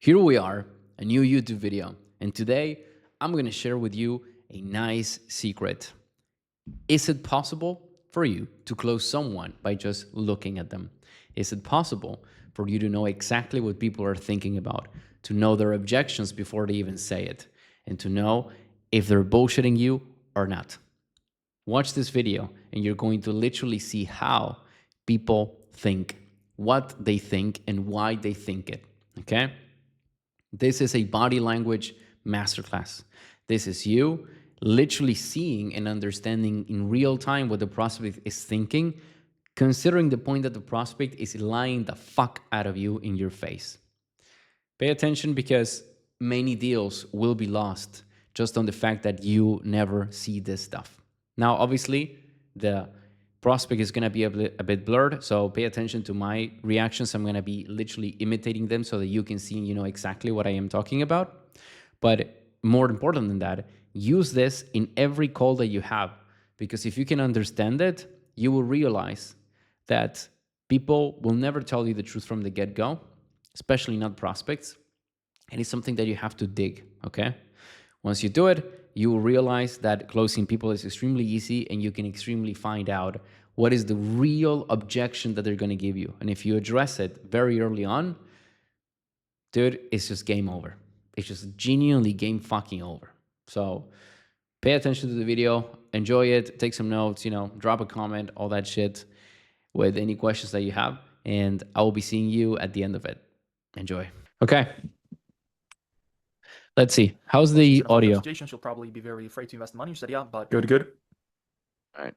Here we are, a new YouTube video, and today I'm going to share with you a nice secret. Is it possible for you to close someone by just looking at them? Is it possible for you to know exactly what people are thinking about, to know their objections before they even say it, and to know if they're bullshitting you or not? Watch this video and you're going to literally see how people think, what they think, and why they think it. Okay? This is a body language masterclass. This is you literally seeing and understanding in real time what the prospect is thinking, considering the point that the prospect is lying the fuck out of you in your face. Pay attention because many deals will be lost just on the fact that you never see this stuff. Now, obviously, the prospect is going to be a bit blurred, so pay attention to my reactions. I'm going to be literally imitating them so that you can see and you know exactly what I am talking about. But more important than that, use this in every call that you have, because if you can understand it, you will realize that people will never tell you the truth from the get-go, especially not prospects. And it's something that you have to dig, okay? Once you do it, you will realize that closing people is extremely easy and you can extremely find out what is the real objection that they're going to give you. And if you address it very early on, dude, it's just game over. It's just genuinely game fucking over. So pay attention to the video, enjoy it, take some notes, drop a comment, all that shit with any questions that you have. And I will be seeing you at the end of it. Enjoy. Okay. Let's see. How's the audio? She'll probably be very afraid to invest money. She said, yeah, but... Good. All right.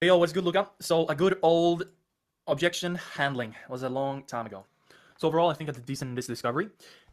Yo, what's good, Luca? So a good old objection handling was a long time ago. So overall, I think I did decent in this discovery.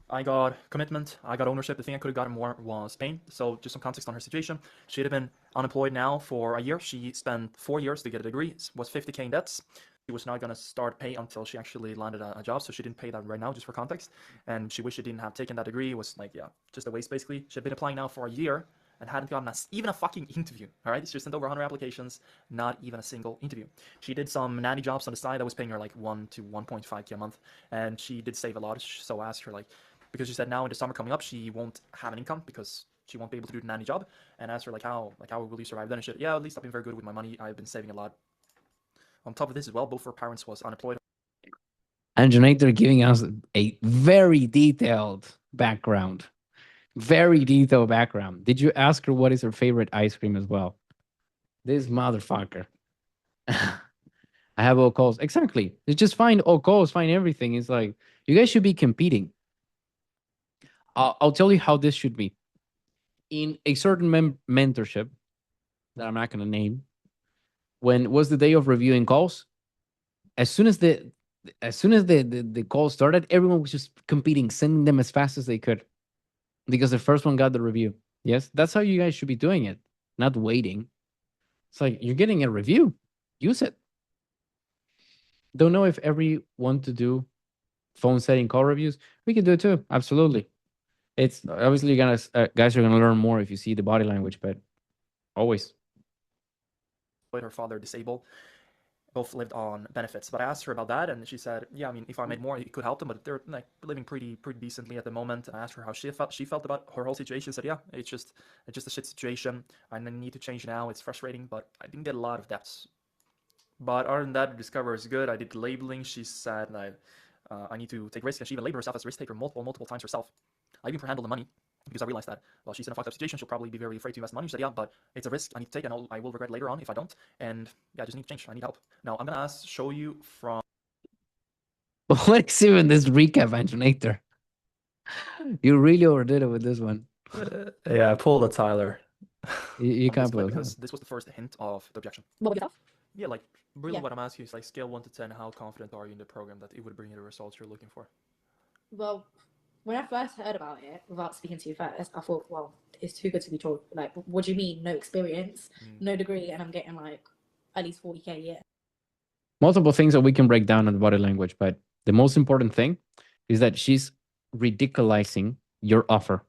I got commitment, I got ownership. The thing I could have gotten more was pain. So just some context on her situation. She'd have been unemployed now for a year. She spent 4 years to get a degree, was 50K in debts. She was not going to start pay until she actually landed a job, so she didn't pay that right now, just for context. And she wished she didn't have taken that degree. It was like, yeah, just a waste, basically. She had been applying now for a year and hadn't gotten even a fucking interview, all right? She sent over 100 applications, not even a single interview. She did some nanny jobs on the side that was paying her like 1 to 1.5K a month, and she did save a lot, so I asked her, like, because she said now in the summer coming up, she won't have an income because she won't be able to do the nanny job, and asked her, like, how will you survive then? And she said, yeah, at least I've been very good with my money. I've been saving a lot. On top of this as well, both her parents was unemployed. And Jonator giving us a very detailed background. Very detailed background. Did you ask her what is her favorite ice cream as well? This motherfucker. I have all calls. Exactly. It's just find all calls, find everything. It's like, you guys should be competing. I'll tell you how this should be. In a certain mentorship that I'm not going to name, when was the day of reviewing calls, as soon as the call started, everyone was just competing, sending them as fast as they could, because the first one got the review. Yes, that's how you guys should be doing it, not waiting. It's like, you're getting a review, use it. Don't know if everyone to do phone setting call reviews. We can do it too, absolutely. It's obviously guys are gonna learn more if you see the body language, but always. Her father disabled, both lived on benefits. But I asked her about that, and she said, yeah, I mean, if I made more, it could help them, but they're like living pretty decently at the moment. And I asked her how she felt about her whole situation. She said, yeah, it's just a shit situation. I need to change now. It's frustrating, but I didn't get a lot of debts. But other than that, the discovery is good. I did labeling. She said I need to take risks, and she even labeled herself as a risk taker multiple times herself. I even handled the money, because I realized that, well, she's in a fucked up situation. She'll probably be very afraid to invest money. She said, yeah, but it's a risk I need to take, and I will regret later on if I don't. And yeah, I just need to change. I need help. Now, I'm going to show you from... Let's even this recap, Antonator. You really overdid it with this one. Yeah, I pulled a Tyler. You can't pull it. Because this was the first hint of the objection. What was it? Yeah, like, really what I'm asking is, like, scale 1 to 10, how confident are you in the program that it would bring you the results you're looking for? Well, when I first heard about it, without speaking to you first, I thought, well, it's too good to be true. Like, what do you mean? No experience, no degree, and I'm getting like at least 40K a year. Multiple things that we can break down on the body language, but the most important thing is that she's ridiculizing your offer.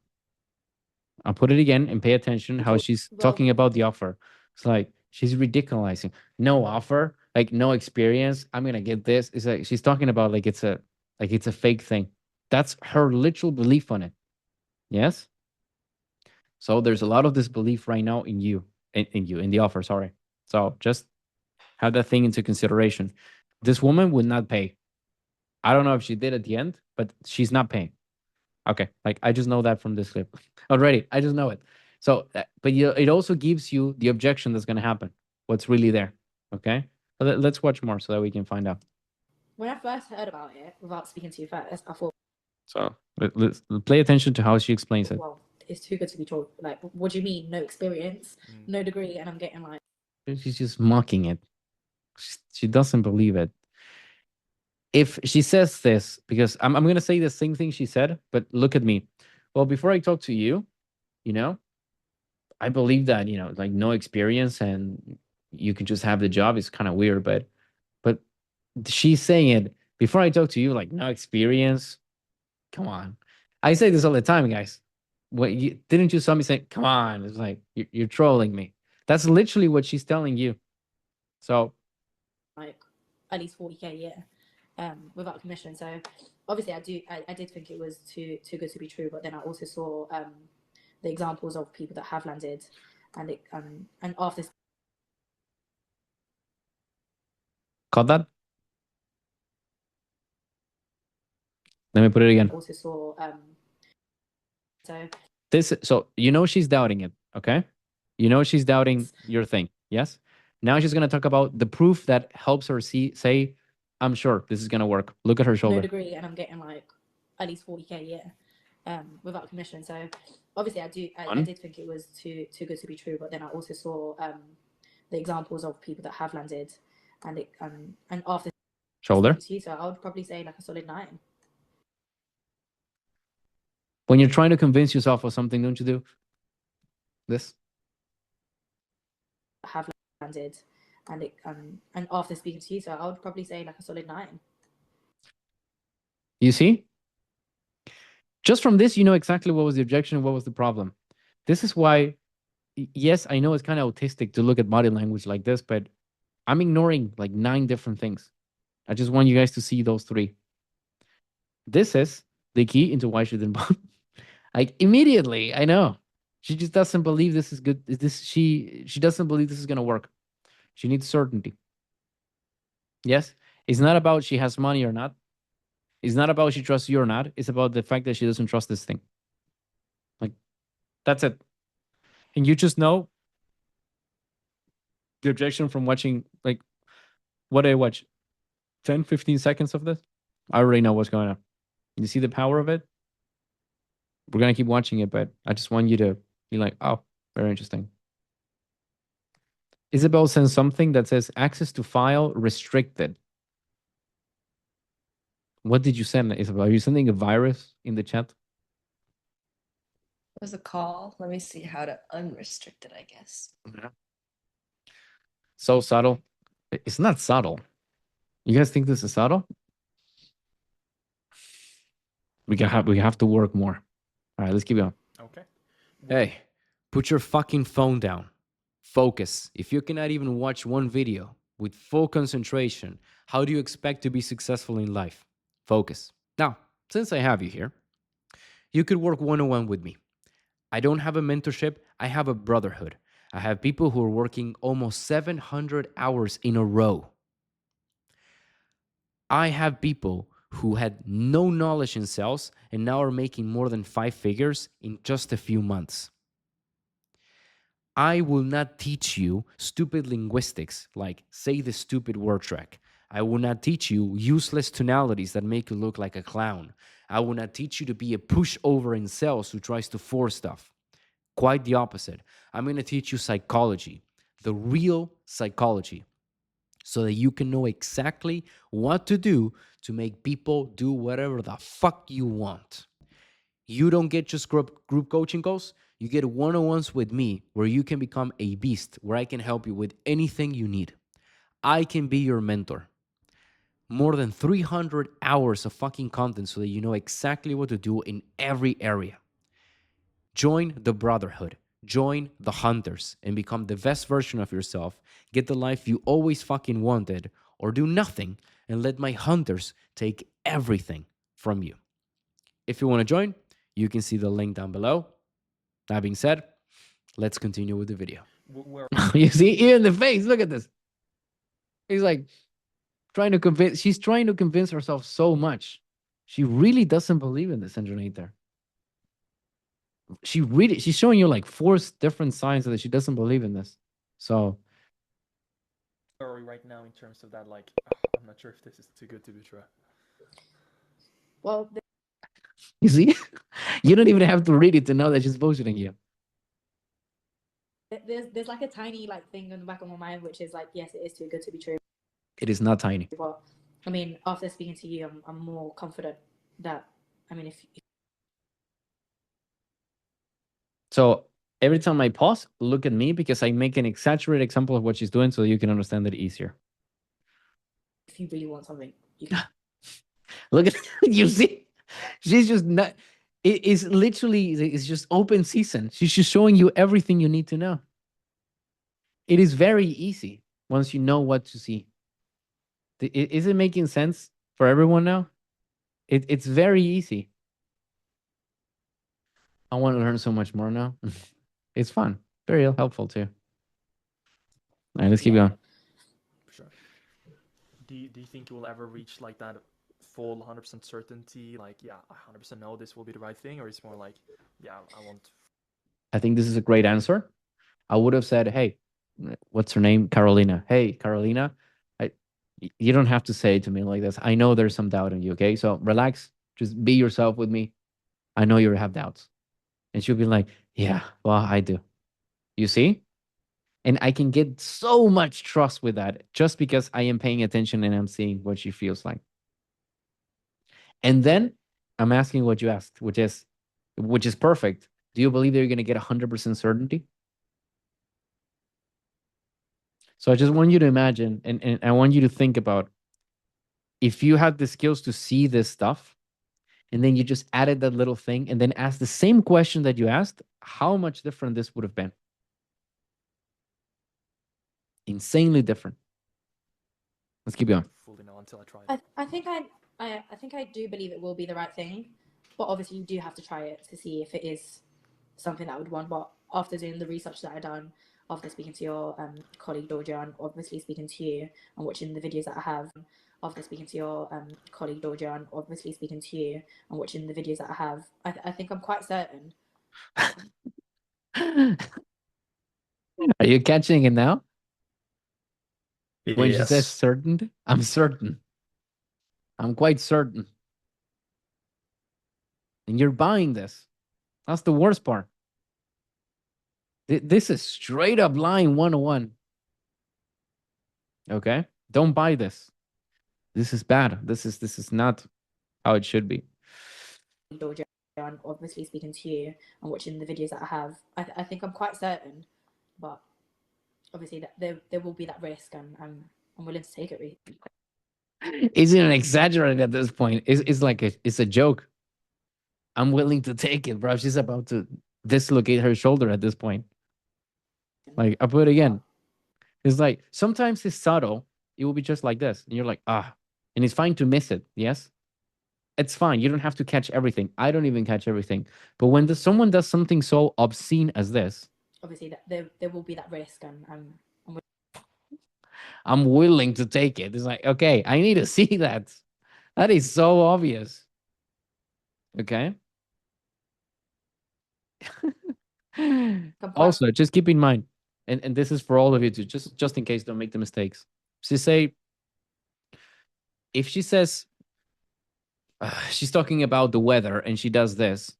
I'll put it again and pay attention how she's talking about the offer. It's like, she's ridiculizing. No offer, like no experience. I'm gonna get this. It's like she's talking about like it's a fake thing. That's her literal belief on it. Yes. So there's a lot of disbelief right now in you, in the offer. Sorry. So just have that thing into consideration. This woman would not pay. I don't know if she did at the end, but she's not paying. Okay, like I just know that from this clip already. I just know it. So, but it also gives you the objection that's going to happen. What's really there? Okay, let's watch more so that we can find out. When I first heard about it, without speaking to you first, I thought, So let's play attention to how she explains it. well, it's too good to be true. Like, what do you mean? No experience, no degree, and I'm getting like. She's just mocking it. She doesn't believe it. If she says this, because I'm going to say the same thing she said, but look at me. Well, before I talk to you, I believe that, like no experience and you can just have the job is kind of weird, but she's saying it before I talk to you, like no experience. Come on. I say this all the time, guys. Didn't you saw me say, come on? It's like, you're trolling me. That's literally what she's telling you. So Like at least 40K a year, without commission. So obviously I did think it was too good to be true, but then I also saw the examples of people that have landed, and after this. caught that? Let me put it again. Also saw So she's doubting it, okay? She's doubting your thing. Yes. Now she's gonna talk about the proof that helps her say, I'm sure this is gonna work. Look at her shoulder. No degree, and I'm getting like at least 40K a year, without commission. So obviously I did think it was too good to be true, but then I also saw the examples of people that have landed, and after shoulder. So I would probably say like a solid 9. When you're trying to convince yourself of something, don't you do this? Have landed, and after speaking to you, so I would probably say like a solid 9. You see? Just from this, you know exactly what was the objection and what was the problem. This is why, yes, I know it's kind of autistic to look at body language like this, but I'm ignoring like 9 different things. I just want you guys to see those 3. This is the key into why she didn't bump. Like immediately, I know. She just doesn't believe this is good. She doesn't believe this is gonna work. She needs certainty. Yes? It's not about she has money or not. It's not about she trusts you or not. It's about the fact that she doesn't trust this thing. Like, that's it. And you just know the objection from watching, like, what did I watch? 10, 15 seconds of this? I already know what's going on. You see the power of it? We're going to keep watching it, but I just want you to be like, oh, very interesting. Isabel sends something that says access to file restricted. What did you send, Isabel? Are you sending a virus in the chat? It was a call. Let me see how to unrestrict it, I guess. Yeah. So subtle. It's not subtle. You guys think this is subtle? We have to work more. All right, let's keep going. Okay. Hey, put your fucking phone down. Focus. If you cannot even watch one video with full concentration, how do you expect to be successful in life? Focus. Now, since I have you here, you could work one-on-one with me. I don't have a mentorship. I have a brotherhood. I have people who are working almost 700 hours in a row. I have people who had no knowledge in sales and now are making more than 5 figures in just a few months. I will not teach you stupid linguistics like say the stupid word track. I will not teach you useless tonalities that make you look like a clown. I will not teach you to be a pushover in sales who tries to force stuff. Quite the opposite. I'm going to teach you psychology, the real psychology, so that you can know exactly what to do to make people do whatever the fuck you want. You don't get just group coaching calls. You get one-on-ones with me where you can become a beast, where I can help you with anything you need. I can be your mentor. More than 300 hours of fucking content so that you know exactly what to do in every area. Join the brotherhood. Join the hunters and become the best version of yourself. Get the life you always fucking wanted, or do nothing and let my hunters take everything from you. If you want to join, you can see the link down below. That being said, let's continue with the video. Where You see, ear in the face. Look at this. He's like trying to convince. She's trying to convince herself so much. She really doesn't believe in this there. She's showing you like 4 different signs that she doesn't believe in this. So are we right now in terms of that? Like, I'm not sure if this is too good to be true. Well, you see, you don't even have to read it to know that she's bullshitting you. there's like a tiny like thing in the back of my mind which is like, yes, it is too good to be true. It is not tiny. But I mean, after speaking to you, I'm more confident that, I mean, if So every time I pause, look at me because I make an exaggerated example of what she's doing so you can understand it easier. you really want something, you can. Look at you see, she's just not. It is literally, it's just open season. She's just showing you everything you need to know. It is very easy once you know what to see. Is it making sense for everyone now? It's very easy. I want to learn so much more now. It's fun. Very helpful too. All right, let's keep going. For sure. Do you think you will ever reach like that full 100% certainty? Like, yeah, I 100% know this will be the right thing, or it's more like, yeah, I want. I think this is a great answer. I would have said, hey, what's her name? Carolina. Hey, Carolina, you don't have to say it to me like this. I know there's some doubt in you, okay? So relax. Just be yourself with me. I know you have doubts. And she'll be like, yeah, well, I do. You see? And I can get so much trust with that just because I am paying attention and I'm seeing what she feels like. And then I'm asking what you asked, which is perfect. Do you believe that you're going to get 100% certainty? So I just want you to imagine, and I want you to think about if you had the skills to see this stuff, and then you just added that little thing and then asked the same question that you asked, how much different this would have been. Insanely different. Let's keep going. Fully know until I try it. I think I do believe it will be the right thing, but obviously you do have to try it to see if it is something that I would want. But after doing the research that I've done, after speaking to your colleague Georgia, and obviously speaking to you and watching the videos that I have, after speaking to your colleague Georgia, and obviously speaking to you and watching the videos that I have, I think I'm quite certain. Are you catching it now? When she Yes. says certain, I'm certain. I'm quite certain. And you're buying this. That's the worst part. This is straight up lying 101. Okay? Don't buy this. This is bad. This is not how it should be. Georgia, and obviously speaking to you and watching the videos that I have, I think I'm quite certain, but obviously that there will be that risk, and I'm willing to take it. Isn't it exaggerated at this point? It's like it's a joke. I'm willing to take it, bro. She's about to dislocate her shoulder at this point. Like, I put it again. It's like sometimes it's subtle. It will be just like this, and you're like, ah, and it's fine to miss it. Yes, it's fine. You don't have to catch everything. I don't even catch everything. But when someone does something so obscene as this, obviously that there will be that risk, and I'm willing to take it. It's like, okay, I need to see that. That is so obvious. Okay. Also, just keep in mind, and this is for all of you too, just in case, don't make the mistakes. If she says she's talking about the weather and she does this,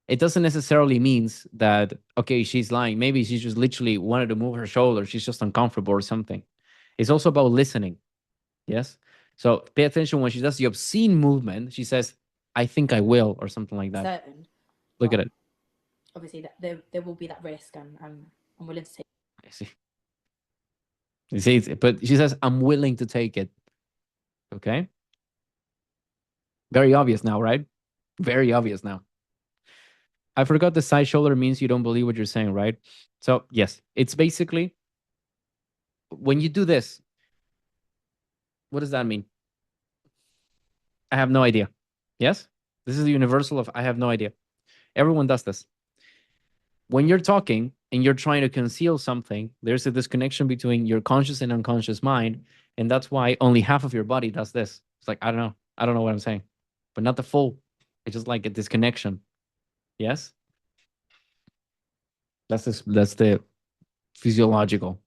it doesn't necessarily means that, okay, she's lying. Maybe she just literally wanted to move her shoulder. She's just uncomfortable or something. It's also about listening. Yes. So pay attention when she does the obscene movement. She says, I think I will, or something like that. certain. Look at it. Obviously that there will be that risk, and I'm willing to take I see. You see, but she says, I'm willing to take it. Okay. Very obvious now, right? Very obvious now. I forgot the side shoulder means you don't believe what you're saying, right? So yes, it's basically when you do this. What does that mean? I have no idea. Yes? This is the universal of I have no idea. Everyone does this. When you're talking and you're trying to conceal something, there's a disconnection between your conscious and unconscious mind. And that's why only half of your body does this. It's like, I don't know. I don't know what I'm saying, but not the full. It's just like a disconnection. Yes? That's the physiological.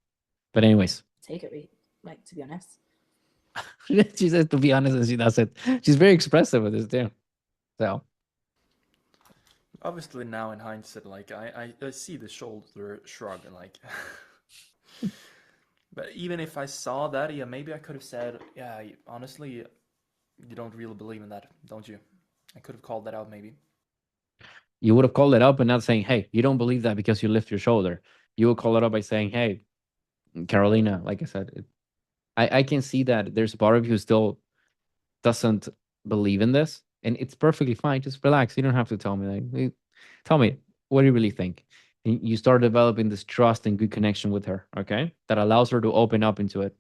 But anyways, Take it, like, to be honest. she says to be honest, and she does it. She's very expressive with this too. So Obviously, now in hindsight, like I see the shoulder shrug and like. But even if I saw that, yeah, maybe I could have said, yeah, honestly, you don't really believe in that, don't you? I could have called that out, maybe. you would have called it up and not saying, hey, you don't believe that because you lift your shoulder. You would call it up by saying, hey, Carolina, like I said, I can see that there's a part of you who still doesn't believe in this, and it's perfectly fine. Just relax. You don't have to tell me. Like, tell me, what do you really think? And you start developing this trust and good connection with her, okay? That allows her to open up into it.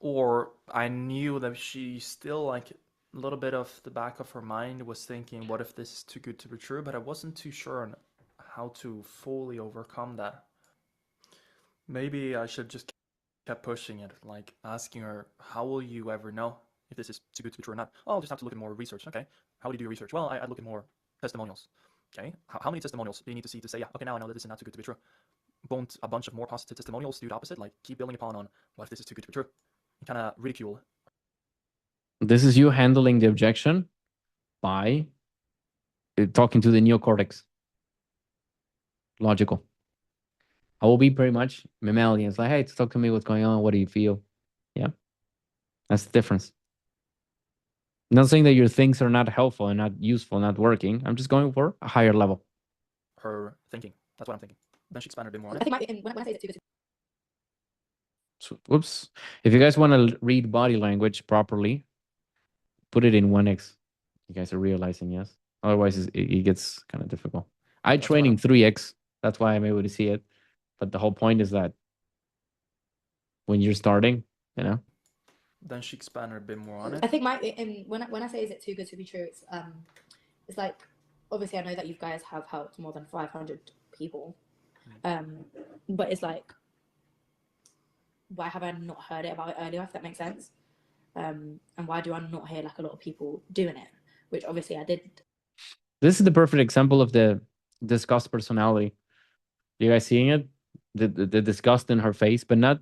Or I knew that she still, like, a little bit of the back of her mind was thinking, what if this is too good to be true? But I wasn't too sure on how to fully overcome that. Maybe I should just kept pushing it, like asking her, how will you ever know if this is too good to be true or not? Oh, I'll just have to look at more research. Okay. How would you do your research? Well, I'd look at more testimonials. Okay. How many testimonials do you need to see to say, yeah, okay, now I know that this is not too good to be true? Won't a bunch of more positive testimonials do the opposite? Like, keep building upon on, what if this is too good to be true? And kind of ridicule. This is you handling the objection by talking to the neocortex. Logical. I will be pretty much mammalian. It's like, hey, talk to me. What's going on? What do you feel? Yeah. That's the difference. I'm not saying that your things are not helpful and not useful, not working. I'm just going for a higher level. Her thinking. That's what I'm thinking. Then she expanded a bit more on I it. think when I say it's too good to So, whoops. If you guys want to read body language properly, put it in 1x. You guys are realizing, yes? Otherwise, it gets kind of difficult. I That's train what in 3x. That's why I'm able to see it. But the whole point is that when you're starting, you know, Then she expanded a bit more on it. I think when I say is it too good to be true, it's like, obviously I know that you guys have helped more than 500 people, but it's like, why have I not heard about it earlier, if that makes sense? And why do I not hear like a lot of people doing it, which obviously I did. this is the perfect example of the disgust personality. You guys seeing it? The disgust in her face, but not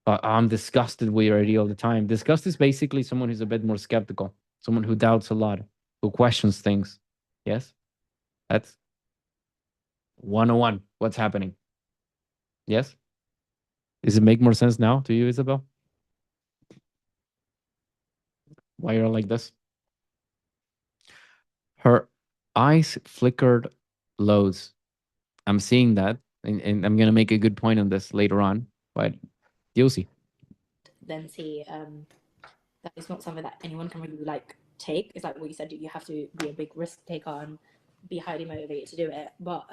I'm disgusted with your idea all the time. Disgust is basically someone who's a bit more skeptical, someone who doubts a lot, who questions things. Yes? That's 101. What's happening? Yes? Does it make more sense now to you, Isabel? Why you're like this? Her eyes flickered loads. I'm seeing that, and I'm gonna make a good point on this later on, but you'll see. Then see that it's not something that anyone can really like take. It's like what you said, you have to be a big risk taker and be highly motivated to do it. But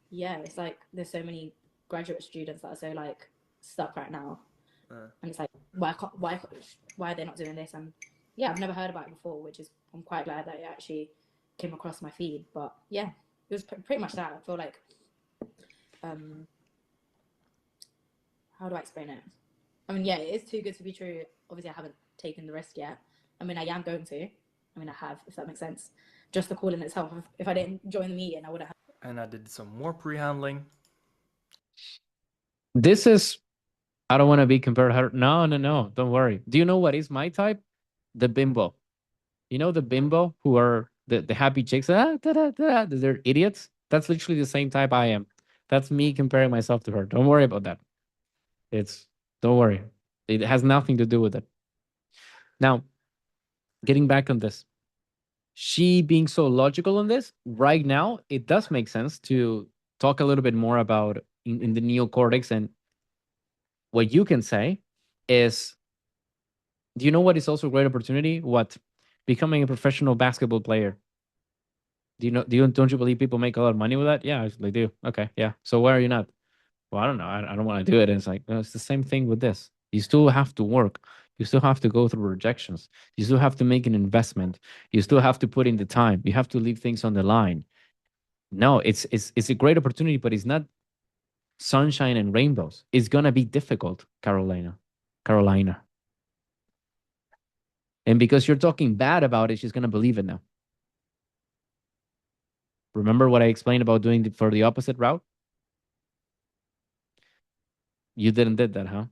yeah, it's like there's so many graduate students that are so like stuck right now, and it's like why are they not doing this? And yeah, I've never heard about it before, which is I'm quite glad that it actually came across my feed. But yeah, it was pretty much that. I feel like how do I explain it? I mean, yeah, it is too good to be true. Obviously, I haven't taken the risk yet. I mean, I am going to. I mean, I have, if that makes sense. Just the call in itself. If I didn't join the meeting, I would have. And I did some more pre-handling. This is, I don't want to be compared to her. No, don't worry. Do you know what is my type? The bimbo. You know the bimbo who are the happy chicks? They're idiots. That's literally the same type I am. That's me comparing myself to her. Don't worry about that. Don't worry. It has nothing to do with it. Now, getting back on this. She being so logical on this, right now, it does make sense to talk a little bit more about in the neocortex. And what you can say is, do you know what is also a great opportunity? What? Becoming a professional basketball player. Don't you believe people make a lot of money with that? Yeah, they do. Okay, yeah. So why are you not? Well, I don't know. I don't want to do it. And it's like, no, it's the same thing with this. You still have to work. You still have to go through rejections. You still have to make an investment. You still have to put in the time. You have to leave things on the line. No, it's a great opportunity, but it's not sunshine and rainbows. It's gonna be difficult, Carolina. And because you're talking bad about it, she's gonna believe it now. Remember what I explained about doing for the opposite route? You didn't did that, huh?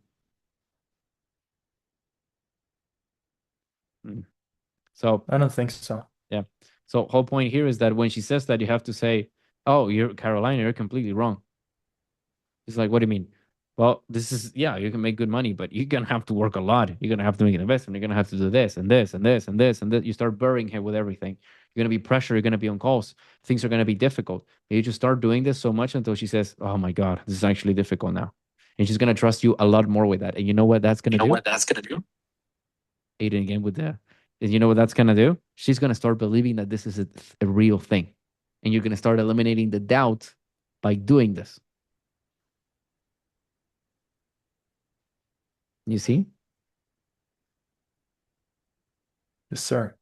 So I don't think so. yeah. So whole point here is that when she says that, you have to say, "Oh, you're Carolina. You're completely wrong." It's like, what do you mean? Well, this is yeah. You can make good money, but you're gonna have to work a lot. You're gonna have to make an investment. You're gonna have to do this and this and this and this and this. You start burying her with everything. You're gonna be pressure. You're gonna be on calls. Things are gonna be difficult. And you just start doing this so much until she says, "Oh my God, this is actually difficult now," and she's gonna trust you a lot more with that. And you know what that's gonna do? Aiden again with the, and you know what that's gonna do? She's gonna start believing that this is a real thing, and you're gonna start eliminating the doubt by doing this. You see? Yes, sir.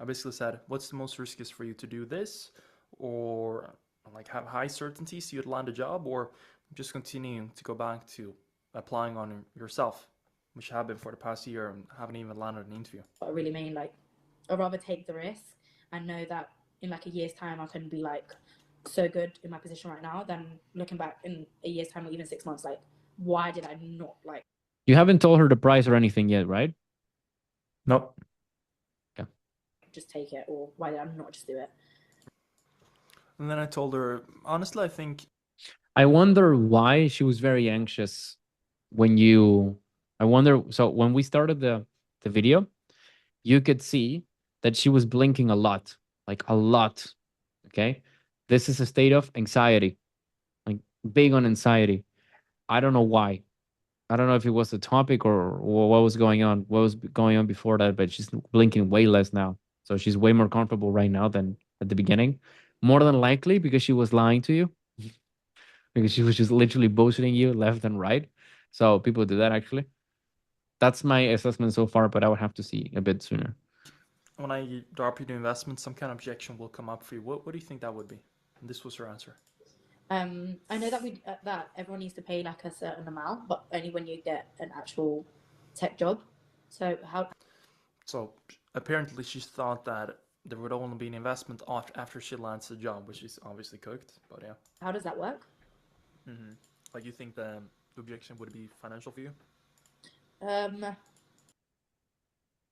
I basically said, what's the most riskiest for you to do this, or like have high certainty so you'd land a job, or just continuing to go back to applying on yourself, which have been for the past year and haven't even landed an interview. What I really mean, like, I'd rather take the risk and know that in like a year's time I can be like so good in my position right now than looking back in a year's time or even 6 months, like, why did I not like You haven't told her the price or anything yet, right? Nope. just take it, or why did I not just do it? And then I told her, honestly, I think I wonder why she was very anxious when you. I wonder. So when we started the video, you could see that she was blinking a lot, like a lot. Okay, this is a state of anxiety, like big on anxiety. I don't know why. I don't know if it was the topic or what was going on. What was going on before that? But she's blinking way less now, so she's way more comfortable right now than at the beginning. More than likely because she was lying to you, because she was just literally bullshitting you left and right. So people do that actually. That's my assessment so far, but I would have to see a bit sooner. when I drop you the investment, some kind of objection will come up for you. What do you think that would be? And this was her answer. I know that that everyone needs to pay like a certain amount, but only when you get an actual tech job. So So apparently she thought that there would only be an investment after she lands a job, which is obviously cooked. But yeah. how does that work? Like, you think the objection would be financial for you?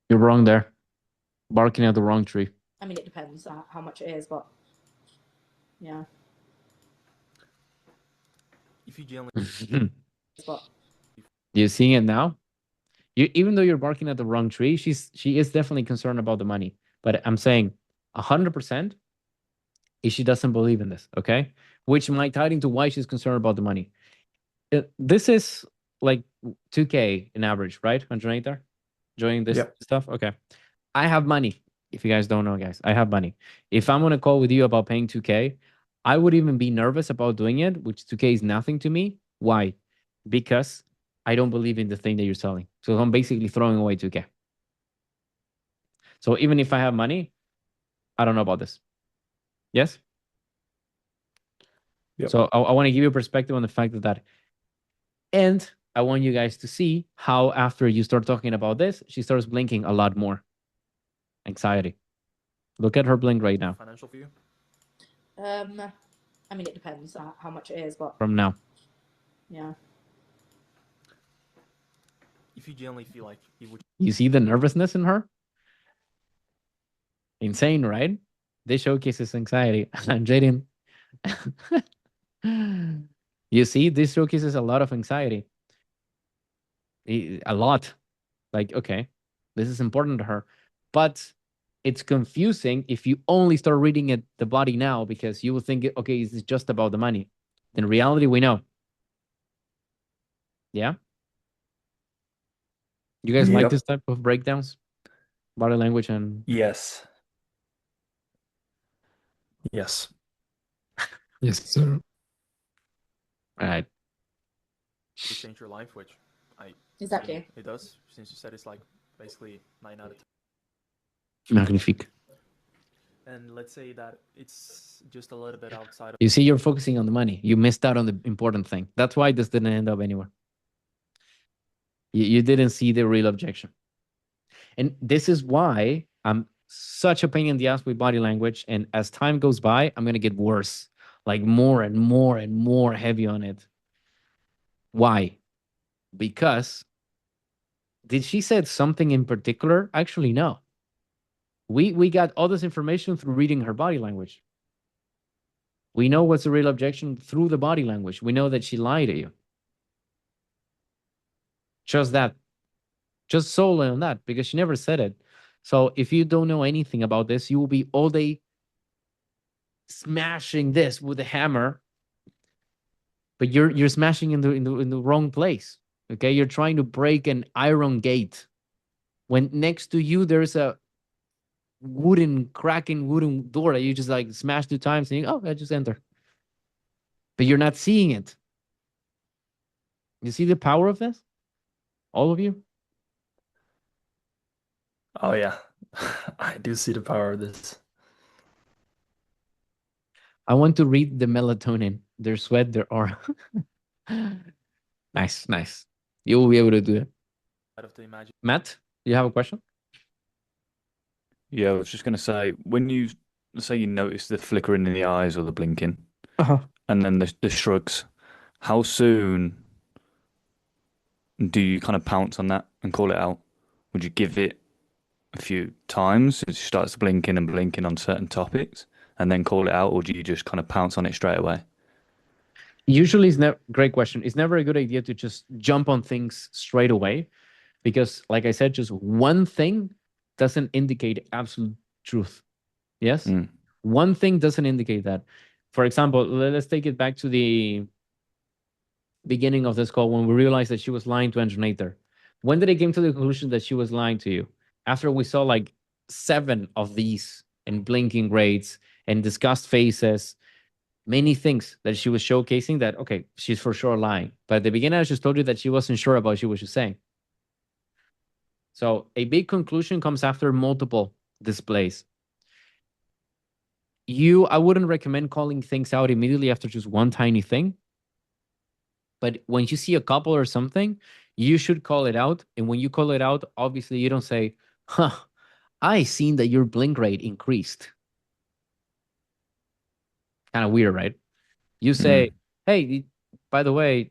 You're wrong there. Barking at the wrong tree. I mean, it depends how much it is, but yeah. If you genuinely But You seeing it now? Even though you're barking at the wrong tree, she is definitely concerned about the money. But I'm saying 100% if she doesn't believe in this, okay? Which might tie into why she's concerned about the money. This is like 2K in average, right? Anjonator? Joining this Yep. stuff? Okay. I have money. If you guys don't know, guys, I have money. If I'm on a call with you about paying 2K, I would even be nervous about doing it, which 2K is nothing to me. Why? Because I don't believe in the thing that you're selling. So I'm basically throwing away 2K. So even if I have money, I don't know about this. Yes? Yep. So I want to give you a perspective on the fact that, and I want you guys to see how after you start talking about this, she starts blinking a lot more. Anxiety. Look at her blink right now. financial for you? I mean, it depends how much it is, but From now. yeah. If you genuinely feel like you would You see the nervousness in her? Insane, right? This showcases anxiety. Jaden. You see, this showcases a lot of anxiety. A lot. Like, okay, this is important to her. But it's confusing if you only start reading it the body now, because you will think, okay, it's just about the money. In reality, we know. Yeah? You guys like Yep. this type of breakdowns? Body language and Yes. Yes. Yes, sir. all right. to change your life, which I Exactly. think it does, since you said it's like basically 9 out of 10. Magnifique. And let's say that it's just a little bit outside of You see, you're focusing on the money. You missed out on the important thing. That's why this didn't end up anywhere. You didn't see the real objection. And this is why I'm such a pain in the ass with body language. And as time goes by, I'm going to get worse, like more and more and more heavy on it. Why? Because did she said something in particular? Actually, no. We got all this information through reading her body language. We know what's the real objection through the body language. We know that she lied to you. Just that. Just solely on that, because she never said it. So if you don't know anything about this, you will be all day smashing this with a hammer, but you're smashing in the wrong place. Okay, you're trying to break an iron gate when next to you there's a cracking wooden door that you just like smash 2 times and I just enter. But you're not seeing it. You see the power of this? All of you? Oh yeah, I do see the power of this. I want to read the melatonin, their sweat, their aura. Nice, nice. You will be able to do it. the imagination. Matt, you have a question? Yeah, I was just going to say, when you say you notice the flickering in the eyes or the blinking, and then the shrugs, how soon do you kind of pounce on that and call it out? Would you give it a few times as it starts blinking and blinking on certain topics and then call it out, or do you just kind of pounce on it straight away? Usually, it's never great question. It's never a good idea to just jump on things straight away, because, like I said, just one thing doesn't indicate absolute truth. Yes, one thing doesn't indicate that. For example, let's take it back to the beginning of this call when we realized that she was lying to Andronator. When did it came to the conclusion that she was lying to you? After we saw like 7 of these and blinking grades and disgust faces, many things that she was showcasing that, okay, she's for sure lying. But at the beginning, I just told you that she wasn't sure about what she was just saying. So a big conclusion comes after multiple displays. I wouldn't recommend calling things out immediately after just one tiny thing. But when you see a couple or something, you should call it out. And when you call it out, obviously you don't say, I seen that your blink rate increased. Kind of weird, right? You say, hey, by the way,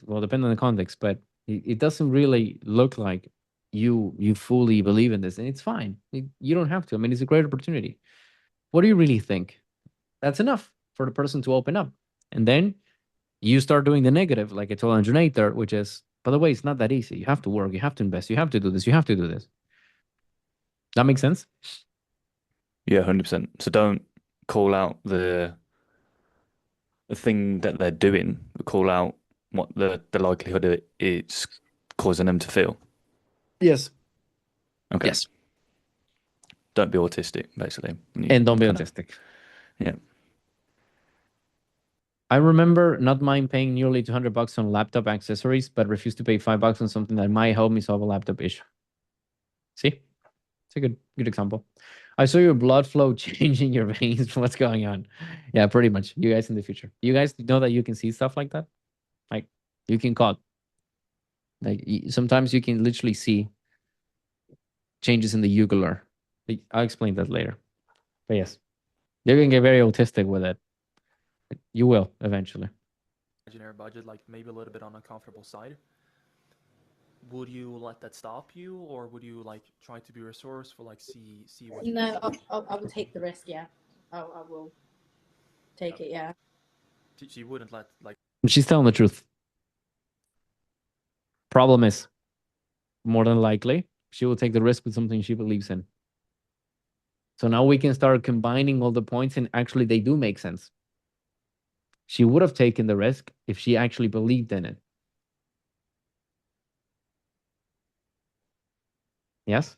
well, depending on the context, but it doesn't really look like you fully believe in this, and it's fine. You don't have to. I mean, it's a great opportunity. What do you really think? That's enough for the person to open up. And then you start doing the negative, like I told Andronator, which is, by the way, it's not that easy. You have to work, you have to invest, you have to do this, you have to do this. That makes sense? Yeah, 100%. So don't call out the thing that they're doing, but call out what the likelihood of it's causing them to feel. Yes. Okay. Yes. Don't be autistic, basically. And don't be autistic. Yeah. I remember not mind paying nearly $200 on laptop accessories, but refuse to pay $5 on something that might help me solve a laptop issue. See? It's a good example. I saw your blood flow changing your veins. What's going on? Yeah, pretty much. You guys in the future. You guys know that you can see stuff like that? Like, you can call. Like, sometimes you can literally see changes in the jugular. I'll explain that later. But yes, you're going to get very autistic with it. You will eventually. Imaginary budget, like maybe a little bit on a comfortable side. Would you let that stop you, or would you like try to be resourceful, like see what? No, I will take the risk. Yeah, I will take it. Yeah. She wouldn't let like. She's telling the truth. Problem is, more than likely, she will take the risk with something she believes in. So now we can start combining all the points, and actually they do make sense. She would have taken the risk if she actually believed in it. Yes?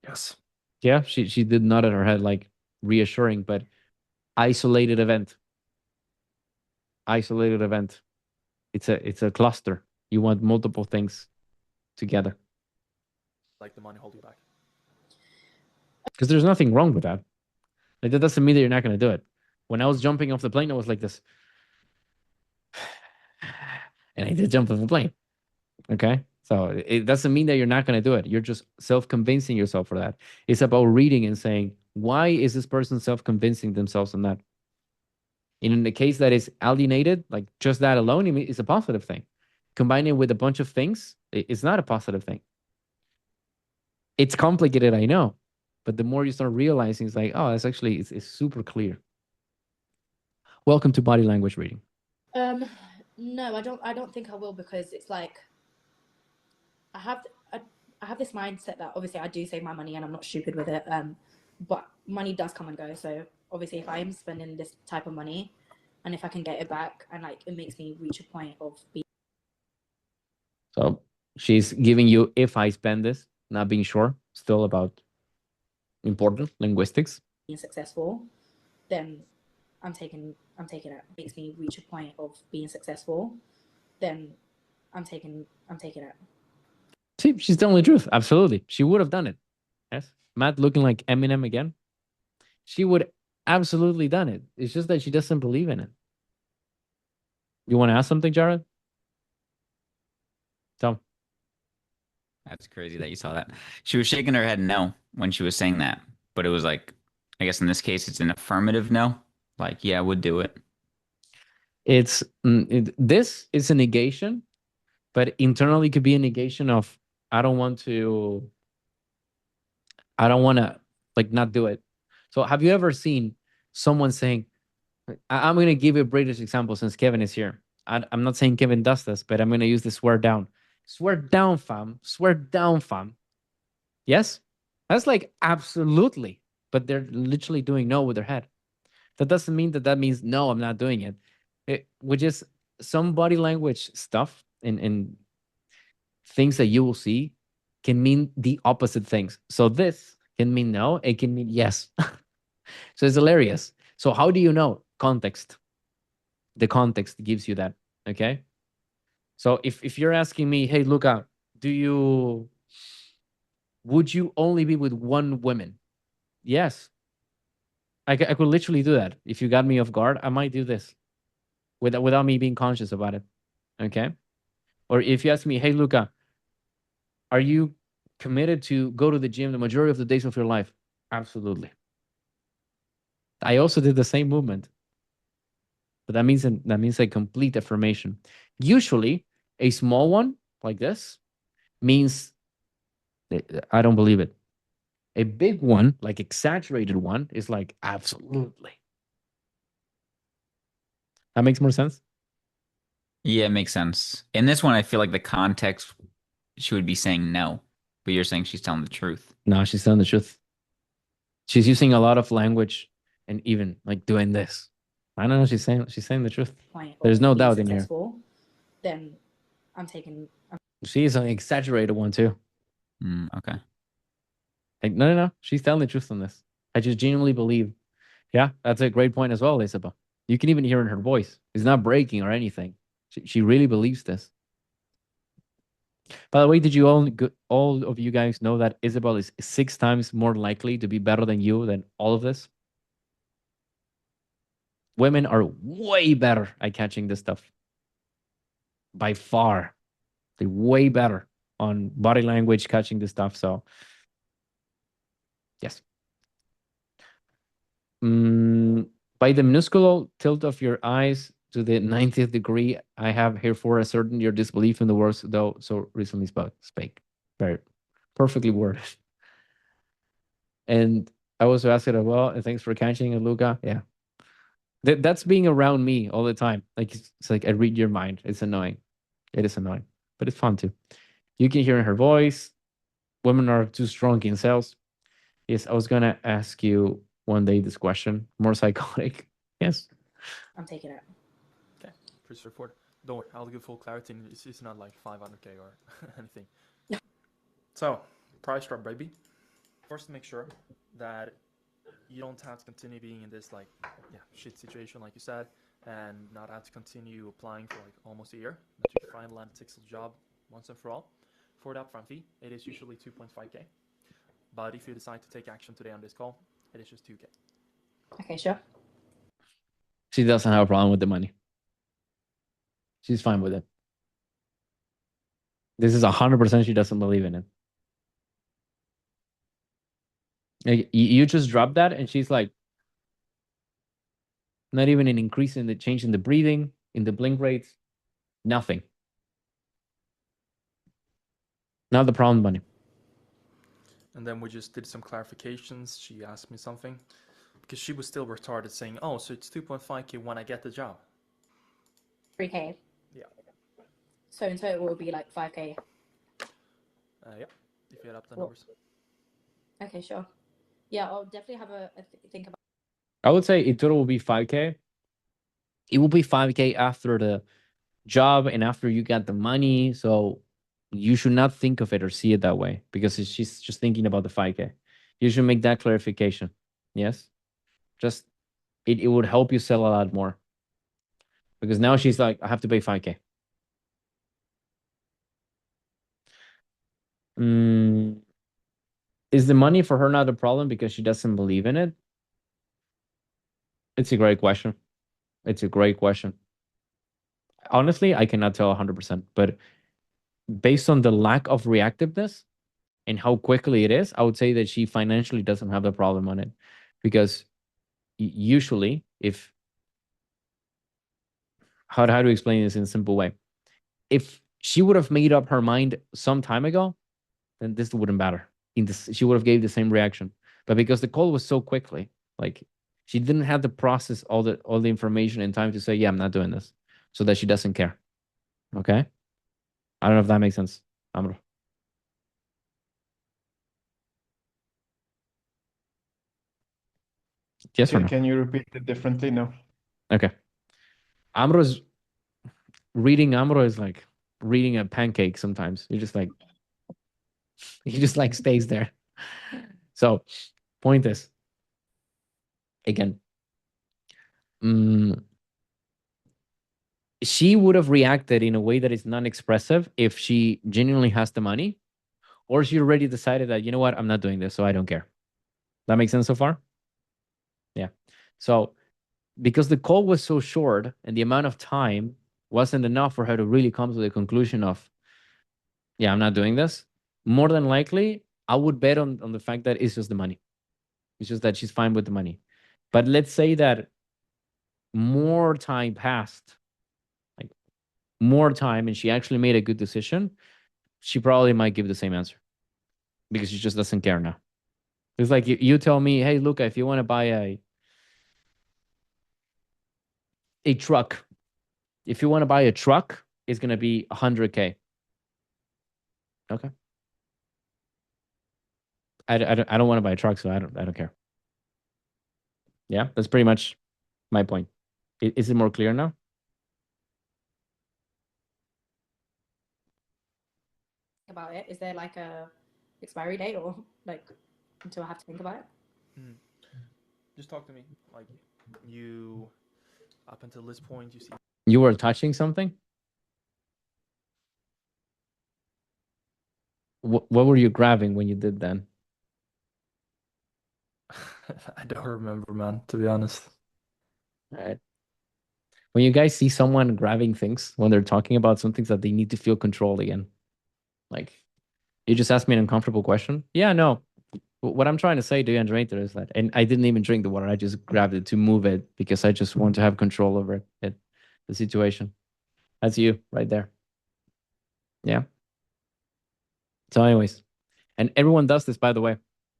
Yes. Yeah, she did nod at her head, like reassuring, but isolated event. Isolated event. It's a cluster. You want multiple things together. Like the money hold you back. Because there's nothing wrong with that. Like that doesn't mean that you're not going to do it. When I was jumping off the plane, I was like this. And I did jump off the plane. Okay. So it doesn't mean that you're not going to do it. You're just self-convincing yourself for that. It's about reading and saying, why is this person self-convincing themselves on that? And in the case that is alienated, like just that alone is a positive thing. Combining it with a bunch of things, it's not a positive thing. It's complicated, I know. But the more you start realizing, it's like, oh, it's actually, it's super clear. Welcome to body language reading. No, I don't think I will, because it's like I have this mindset that obviously I do save my money and I'm not stupid with it. But money does come and go. So obviously if I am spending this type of money and if I can get it back, and like it makes me reach a point of being. So she's giving you, if I spend this, not being sure, still about important linguistics. Being successful, then I'm taking it. Makes me reach a point of being successful, then I'm taking it. See, she's telling the truth. Absolutely. She would have done it. Yes. Matt looking like Eminem again. She would absolutely done it. It's just that she doesn't believe in it. You want to ask something, Jared? Tom. That's crazy that you saw that. She was shaking her head no when she was saying that, but it was like, I guess in this case, it's an affirmative no. Like, yeah, I would do it. It's this is a negation, but internally could be a negation of I don't want to like not do it. So have you ever seen someone saying, I'm going to give you a British example since Kevin is here. I'm not saying Kevin does this, but I'm going to use the swear down. Swear down, fam. Swear down, fam. Yes? That's like absolutely. But they're literally doing no with their head. That doesn't mean that means no, I'm not doing it. Which is some body language stuff and things that you will see can mean the opposite things. So this can mean no, it can mean yes. So it's hilarious. So how do you know? Context. The context gives you that. Okay. So if you're asking me, hey, Luca, would you only be with one woman? Yes. I could literally do that. If you got me off guard, I might do this without me being conscious about it. Okay. Or if you ask me, hey, Luca, are you committed to go to the gym the majority of the days of your life? Absolutely. I also did the same movement. But that means a complete affirmation. Usually, a small one like this means I don't believe it. A big one, like exaggerated one, is like absolutely. That makes more sense. Yeah, it makes sense. In this one, I feel like the context, she would be saying no, but you're saying she's telling the truth. No, she's telling the truth. She's using a lot of language and even like doing this. I don't know. She's saying the truth. There's no doubt in here. Then I'm taking. She's an exaggerated one too. Okay. Like, no. She's telling the truth on this. I just genuinely believe. Yeah, that's a great point as well, Isabel. You can even hear in her voice. It's not breaking or anything. She really believes this. By the way, did you all of you guys know that Isabel is 6 times more likely to be better than you than all of this? Women are way better at catching this stuff. By far. They're way better on body language, catching this stuff. So, yes. By the minuscule tilt of your eyes to the 90th degree, I have herefore ascertained your disbelief in the words thou so recently spake. Very perfectly worded. And I also asked it as well, and thanks for catching it, Luca. Yeah. That's being around me all the time. Like it's like I read your mind. It's annoying. It is annoying, but it's fun too. You can hear in her voice. Women are too strong in sales. Yes, I was gonna ask you one day this question. More psychotic. Yes. I'm taking it. Okay, pretty straightforward. Don't worry, I'll give full clarity. It's not like 500k or anything. So, price drop, baby. First, make sure that you don't have to continue being in this like shit situation, like you said. and not have to continue applying for like almost a year. That you find land a Tixel job once and for all. For the upfront fee, it is usually 2.5k. But if you decide to take action today on this call, it is just 2k. Okay, sure. She doesn't have a problem with the money. She's fine with it. This is 100% she doesn't believe in it. Like, you just drop that and she's like, not even an increase in the change in the breathing, in the blink rates, nothing. Not the problem, bunny. And then we just did some clarifications. She asked me something because she was still retarded, saying, "Oh, so it's 2.5k when I get the job." 3k. Yeah. So in total, it will be like 5k. Yeah, if you add up the Well- numbers. Okay, sure. Yeah, I'll definitely have a think about. I would say in total will be 5k. It will be 5k after the job and after you got the money. So you should not think of it or see it that way because she's just thinking about the 5k. You should make that clarification. Yes. Just it would help you sell a lot more. Because now she's like, I have to pay 5k. Is the money for her not a problem because she doesn't believe in it? It's a great question. It's a great question. Honestly, I cannot tell 100%, but based on the lack of reactiveness and how quickly it is, I would say that she financially doesn't have the problem on it. Because usually, if how to explain this in a simple way, if she would have made up her mind some time ago, then this wouldn't matter. She would have gave the same reaction. But because the call was so quickly, like she didn't have to process all the information in time to say, yeah, I'm not doing this, so that she doesn't care. Okay, I don't know if that makes sense, Amro. Yes or no? Can you repeat it differently? No. Okay. Amro's reading Amro is like reading a pancake sometimes. You're just like, he just like stays there. So, point is, again, she would have reacted in a way that is non-expressive if she genuinely has the money, or she already decided that, you know what, I'm not doing this, so I don't care. That makes sense so far? Yeah. So, because the call was so short and the amount of time wasn't enough for her to really come to the conclusion of, yeah, I'm not doing this, more than likely, I would bet on the fact that it's just the money. It's just that she's fine with the money. But let's say that more time passed, like more time, and she actually made a good decision, she probably might give the same answer because she just doesn't care now. It's like you tell me, hey, Luca, if you want to buy a truck, if you want to buy a truck, it's going to be 100K. Okay. I don't want to buy a truck, so I don't care. Yeah, that's pretty much my point. Is it more clear now? About it. Is there like a expiry date or like until I have to think about it? Just talk to me. Like you, up until this point, you see. You were touching something? What were you grabbing when you did that? I don't remember, man, to be honest. All right. When you guys see someone grabbing things when they're talking about some things that they need to feel control again, like you just asked me an uncomfortable question. Yeah, no. What I'm trying to say to you, Andreator, is that, and I didn't even drink the water. I just grabbed it to move it because I just want to have control over it, the situation. That's you right there. Yeah. So, anyways, and everyone does this, by the way,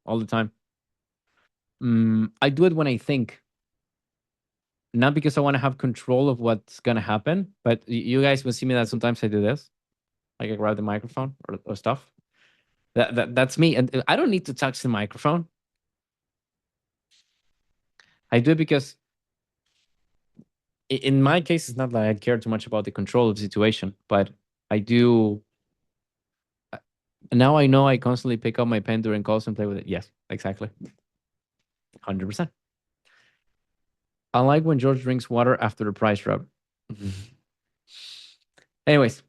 all the time. I do it when I think, not because I want to have control of what's gonna happen, but you guys will see me that sometimes I do this, like I grab the microphone or stuff. That's me, and I don't need to touch the microphone. I do it because in my case, it's not that I care too much about the control of the situation, but I do. Now I know I constantly pick up my pen during calls and play with it. Yes, exactly. 100%. I like when George drinks water after the price drop. Anyways,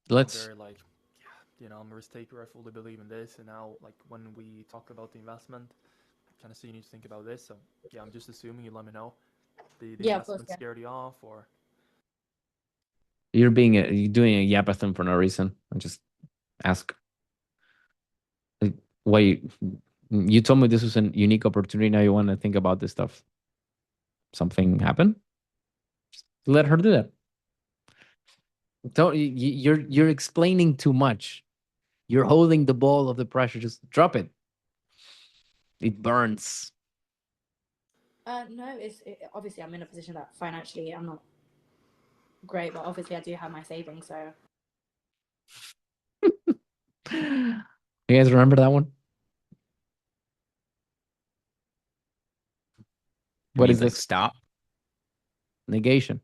I'm let's. very like, yeah, you know, I'm a risk taker. I fully believe in this. And now, like, when we talk about the investment, kind of see you need to think about this. So, yeah, I'm just assuming you let me know. The Yeah, of course. investment Yeah. scared you off, or You're doing a yapathon for no reason. I just ask. Like, why you told me this was a unique opportunity. Now you want to think about this stuff. Something happened? Just let her do that. Don't you're explaining too much. You're holding the ball of the pressure. Just drop it. It burns. No, obviously I'm in a position that financially I'm not great, but obviously I do have my savings. So You guys remember that one? It What means is like this? stop. Negation.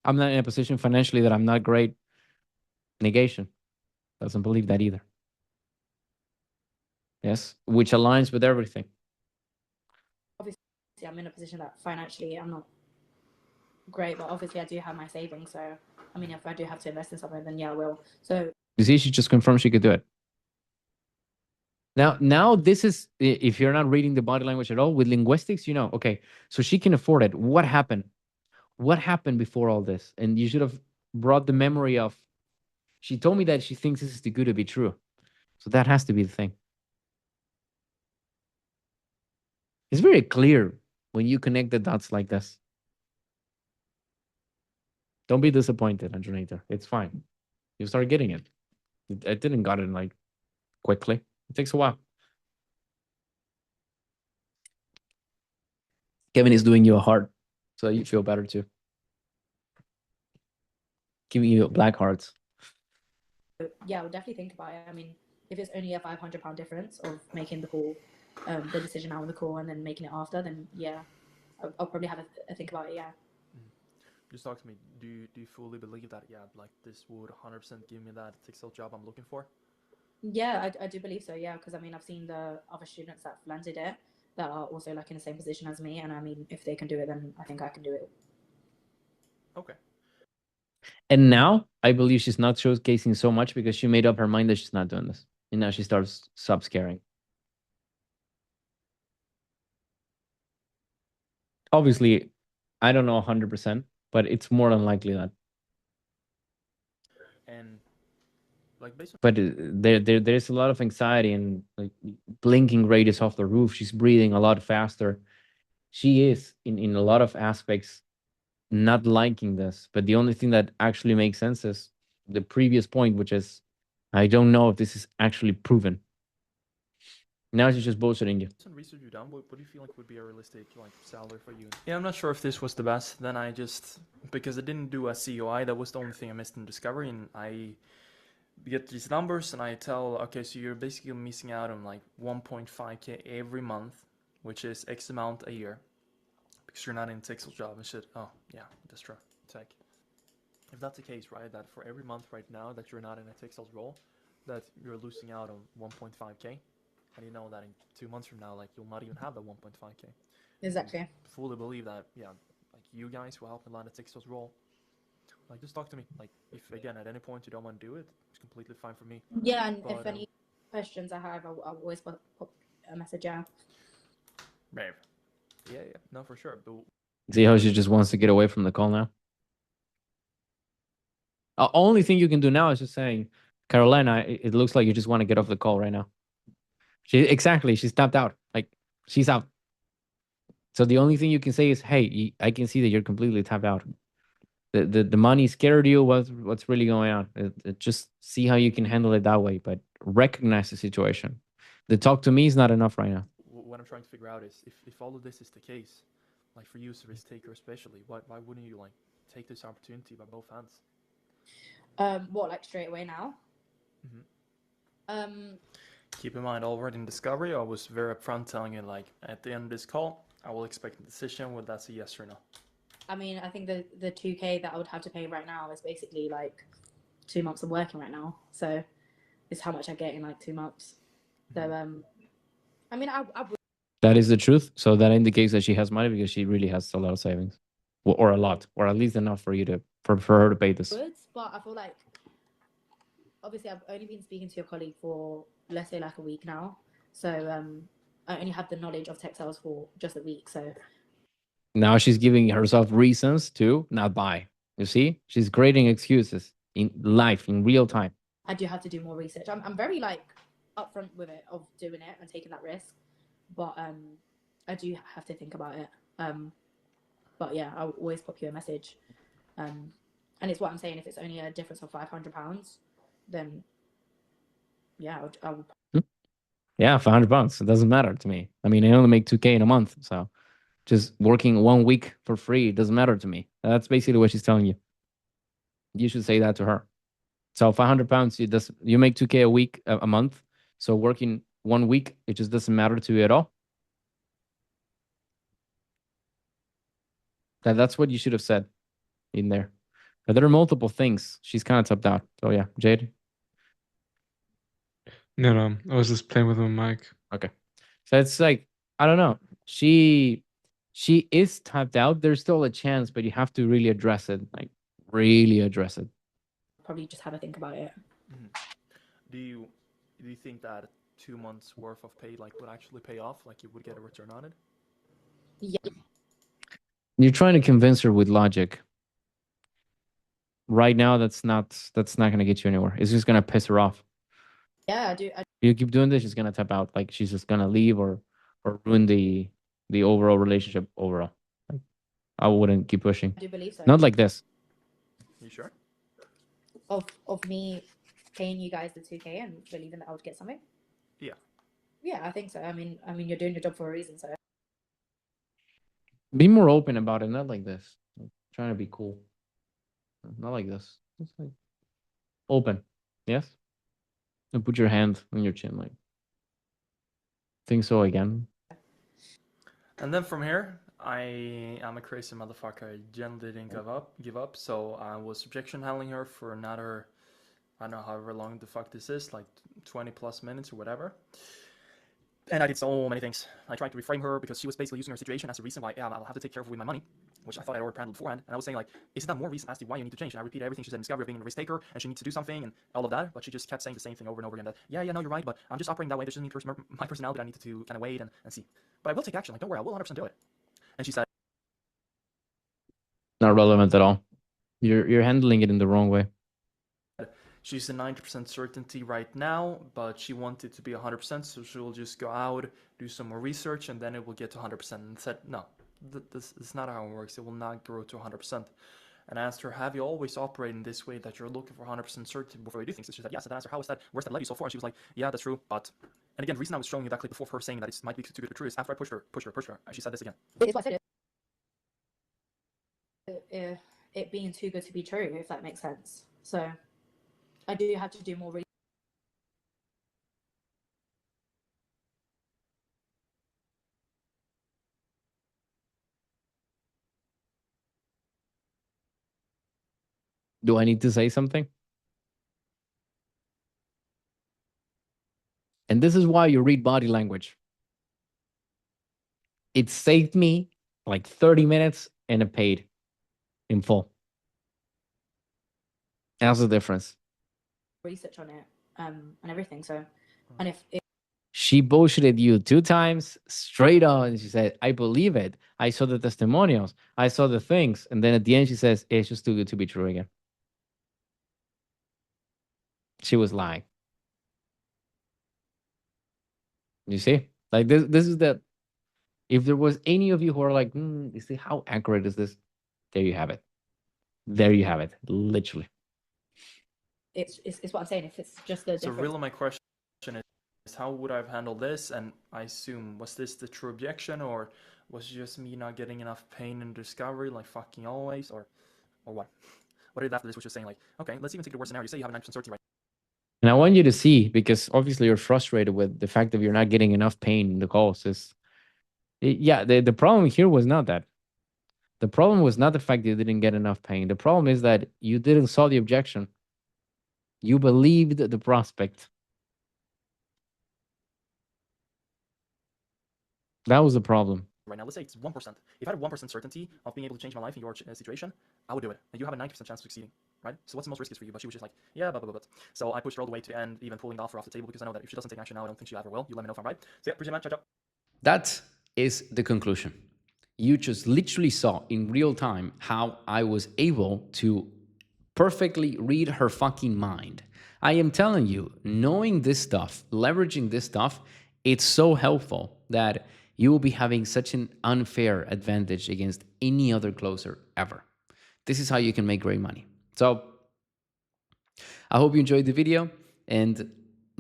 I'm not in a position financially that I'm not great. Negation. Doesn't believe that either. Yes, which aligns with everything. obviously I'm in a position that financially I'm not great, but obviously I do have my savings. So I mean, if I do have to invest in something, then yeah, I will. So You see, she just confirmed she could do it. Now this is, if you're not reading the body language at all with linguistics, you know, okay, so she can afford it. What happened? What happened before all this? And you should have brought the memory of, she told me that she thinks this is too good to be true. So that has to be the thing. It's very clear when you connect the dots like this. Don't be disappointed, Andronator. It's fine. You start getting it. I didn't got it like quickly. It takes a while. Kevin is doing you a heart, so you feel better too. Giving you black hearts. yeah, I would definitely think about it. I mean, if it's only a £500 difference of making the call, the decision out of the call, and then making it after, then yeah, I'll probably have a think about it. Yeah. just talk to me. Do you fully believe that? Yeah, like this would 100% give me that textile job I'm looking for. Yeah, I do believe so. Yeah, because I mean, I've seen the other students that landed it that are also like in the same position as me, and I mean, if they can do it, then I think I can do it. Okay. And now I believe she's not showcasing so much because she made up her mind that she's not doing this. And now she starts sub scaring. Obviously, I don't know 100%, but it's more than likely that. And like based on But there's a lot of anxiety and like blinking rate is off the roof. She's breathing a lot faster. She is in a lot of aspects not liking this. But the only thing that actually makes sense is the previous point, which is I don't know if this is actually proven. Now she's just bullshitting you. some research you've done, what do you feel like would be a realistic like salary for you? Yeah, I'm not sure if this was the best. Then I just, because I didn't do a COI, that was the only thing I missed in Discovery, and I get these numbers and I tell, okay, so you're basically missing out on like 1.5k every month, which is X amount a year, because you're not in a textile job and shit. Oh yeah, that's true. Tech. If that's the case, right, that for every month right now that you're not in a textiles role, that you're losing out on 1.5k. And you know that in 2 months from now, like you'll not even have that 1.5k. Exactly. Fully believe that, yeah, like you guys will help me land a textiles role. Like just talk to me. Like if again at any point you don't want to do it, it's completely fine for me. Yeah, and But, if any questions I have, I'll always put a message out. Brave. Yeah, no, for sure. But See how she just wants to get away from the call now? The only thing you can do now is just saying, Carolina, it looks like you just want to get off the call right now. She's tapped out. Like she's out. So the only thing you can say is, hey, I can see that you're completely tapped out. The money scared you. What's really going on? Just see how you can handle it that way, but recognize the situation. The talk to me is not enough right now. what I'm trying to figure out is if all of this is the case, like for you as a risk taker especially, why wouldn't you like take this opportunity by both hands? What, like straight away now? Keep in mind, already in Discovery, I was very upfront telling you, like, at the end of this call, I will expect a decision whether that's a yes or no. I mean, I think the 2k that I would have to pay right now is basically like 2 months of working right now. So it's how much I get in like 2 months. So I mean, I would That is the truth. So that indicates that she has money because she really has a lot of savings, or a lot, or at least enough for you to for her to pay this. Good, but I feel like obviously I've only been speaking to your colleague for, let's say, like a week now. So I only have the knowledge of textiles for just a week. So Now she's giving herself reasons to not buy. You see, she's creating excuses in life, in real time. I do have to do more research. I'm very like upfront with it, of doing it and taking that risk, but I do have to think about it. But yeah, I'll always pop you a message. And it's what I'm saying. If it's only a difference of £500, then yeah, I would. Yeah, £500. It doesn't matter to me. I mean, I only make 2K in a month, so just working 1 week for free, it doesn't matter to me. That's basically what she's telling you. You should say that to her. So £500, you make 2K a week, a month. So working 1 week, it just doesn't matter to you at all. That's what you should have said in there. But there are multiple things. She's kind of tapped out. So yeah, Jade. No, I was just playing with my mic. Okay. So it's like, I don't know. She is tapped out. There's still a chance, but you have to really address it. Like really address it. Probably just have a think about it. Do you think that 2 months worth of pay like would actually pay off? Like you would get a return on it? Yeah. You're trying to convince her with logic. Right now, that's not going to get you anywhere. It's just going to piss her off. Yeah, I do. You keep doing this, she's going to tap out. Like she's just going to leave or ruin the overall relationship overall. Like, I wouldn't keep pushing. I do believe so. Not like this. You sure? Of me paying you guys the 2K and believing that I would get something. Yeah. Yeah, I think so. I mean, you're doing your job for a reason, so. Be more open about it, not like this. Like, trying to be cool. Not like this. It's like open. Yes? And put your hand on your chin, like. Think so again. And then from here, I am a crazy motherfucker. I generally didn't give up. So I was objection handling her for another, I don't know however long the fuck this is, like 20 plus minutes or whatever. And I did so many things. I tried to reframe her because she was basically using her situation as a reason why I'll have to take care of her with my money, which I thought I'd already handled beforehand. And I was saying like, isn't that more reason as to why you need to change? And I repeated everything she said in Discovery of being a risk taker, and she needs to do something and all of that. But she just kept saying the same thing over and over again. That yeah, no, you're right, but I'm just operating that way. There's just my personality that I need to kind of wait and see. But I will take action. Like don't worry, I will 100% do it. And she said, Not relevant at all. You're handling it in the wrong way. she's a 90% certainty right now, but she wanted to be 100%, so she'll just go out, do some more research, and then it will get to 100%. And said, no, this is not how it works. It will not grow to 100%. And I asked her, have you always operated in this way, that you're looking for 100% certainty before you do things? And she said, yes. And I asked her, where's that led you so far? And she was like, yeah, that's true, but... And again, the reason I was showing you that clip before of her saying that it might be too good to be true is after I pushed her, she said this again. It's what I said. It being too good to be true, if that makes sense. So I do have to do more research. Do I need to say something? And this is why you read body language. It saved me like 30 minutes and it paid in full. That's the difference. Research on it and everything. So, and if she bullshitted you 2 times straight on. She said, I believe it. I saw the testimonials. I saw the things. And then at the end, she says, it's just too good to be true again. She was lying. You see? Like this is the... If there was any of you who are like, you see, how accurate is this? There you have it. There you have it. Literally. it's what I'm saying. If it's just the So difference. really my question is how would I have handled this? And I assume, was this the true objection, or was it just me not getting enough pain and discovery like fucking always, or what? What I did after this was just saying like, okay, let's even take the worst scenario. You say you have a 9% certainty right. And I want you to see, because obviously you're frustrated with the fact that you're not getting enough pain in the calls. The problem here was not that. The problem was not the fact that you didn't get enough pain. The problem is that you didn't saw the objection. You believed the prospect. That was the problem. right now, let's say it's 1%. If I had 1% certainty of being able to change my life in your situation, I would do it. And you have a 90% chance of succeeding, right? So what's the most riskiest for you? But she was just like, yeah, but. So I pushed her all the way to the end, even pulling the offer off the table, because I know that if she doesn't take action now, I don't think she ever will. You let me know if I'm right. So yeah, appreciate it, man. Ciao, ciao. That is the conclusion. You just literally saw in real time how I was able to perfectly read her fucking mind. I am telling you, knowing this stuff, leveraging this stuff, it's so helpful that you will be having such an unfair advantage against any other closer ever. This is how you can make great money. So I hope you enjoyed the video. And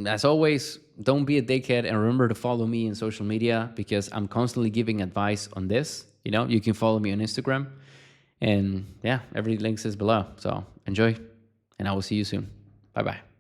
as always, don't be a dickhead and remember to follow me in social media because I'm constantly giving advice on this. You know, you can follow me on Instagram. And yeah, every link is below. So enjoy, and I will see you soon. Bye-bye.